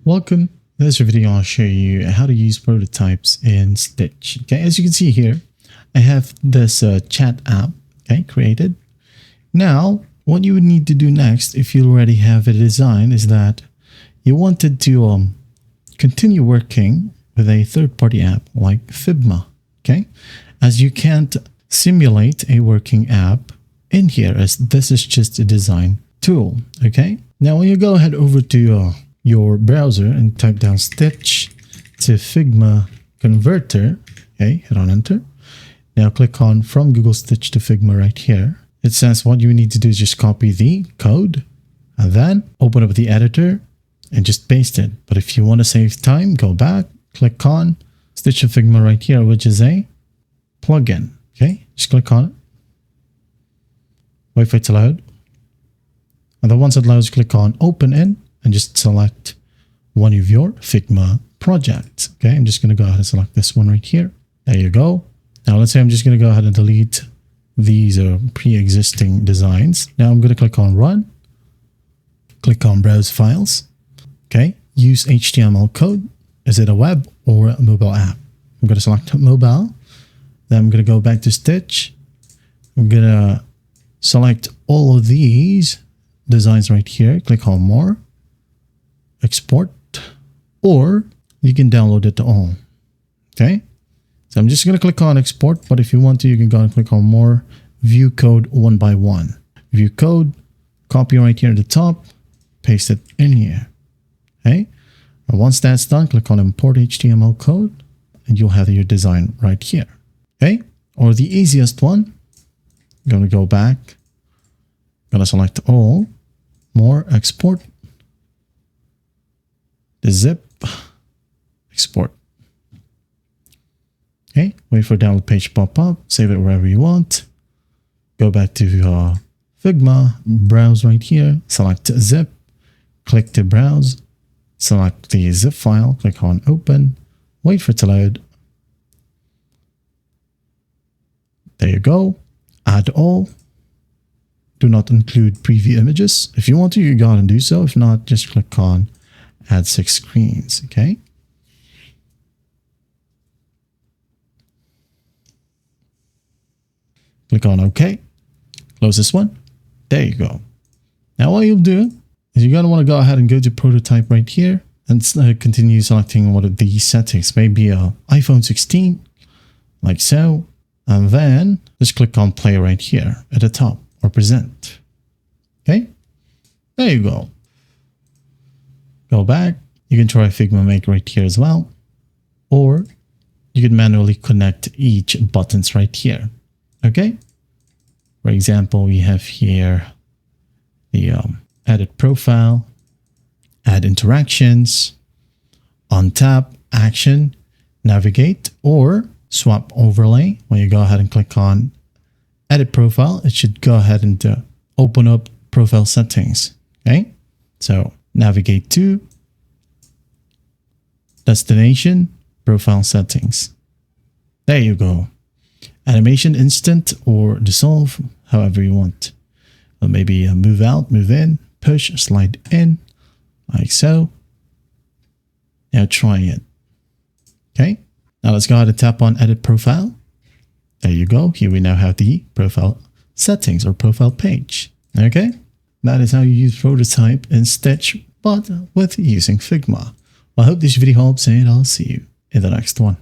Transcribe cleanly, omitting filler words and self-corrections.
Welcome. In this video, I'll show you how to use prototypes in Stitch. Okay, as you can see here, I have this chat app, okay, created. Now, what you would need to do next, if you already have a design, is that you wanted to continue working with a third-party app like Figma. Okay, as you can't simulate a working app in here, as this is just a design tool. Okay, now when you go ahead over to your browser and type down Stitch to Figma converter, okay, hit on enter. Now click on from Google Stitch to Figma right here. It says what you need to do is just copy the code and then open up the editor and just paste it. But if you want to save time, go back, click on Stitch to Figma right here, which is a plugin. Okay, just click on it. Wait for it to load. And then once it loads, click on open in and just select one of your Figma projects. Okay, I'm just going to go ahead and select this one right here. There you go. Now let's say I'm just going to go ahead and delete these pre-existing designs. Now I'm going to click on run. Click on browse files. Okay, use HTML code. Is it a web or a mobile app? I'm going to select mobile. Then I'm going to go back to Stitch. I'm going to select all of these designs right here. Click on more. Export, or you can download it all. Okay, so I'm just going to click on export, but if you want to, you can go and click on more, view code one by one. View code, copy right here at the top, paste it in here. Okay, and once that's done, click on import HTML code and you'll have your design right here. Okay, or the easiest one, I'm going to go back, going to select all, more, export, the zip, export. Okay, wait for download page to pop up, save it wherever you want. Go back to Figma, browse right here, select zip, click to browse, select the zip file, click on open, wait for it to load. There you go. Add all. Do not include preview images. If you want to, you can go ahead and do so. If not, just click on add 6 screens. Okay. Click on OK. Close this one. There you go. Now what you'll do is you're going to want to go ahead and go to prototype right here and continue selecting one of these settings. Maybe a iPhone 16, like so. And then just click on play right here at the top or present. Okay. There you go. Go back. You can try Figma Make right here as well. Or you can manually connect each buttons right here. Okay. For example, we have here the edit profile, add interactions, untap, action, navigate, or swap overlay. When you go ahead and click on edit profile, it should go ahead and open up profile settings. Okay. So navigate to destination, profile settings. There you go. Animation instant or dissolve, however you want. Or maybe move out, move in, push, slide in, like so. Now try it. Okay. Now let's go ahead and tap on edit profile. There you go. Here we now have the profile settings or profile page. Okay. That is how you use prototype in Stitch, but with using Figma. Well, I hope this video helps and I'll see you in the next one.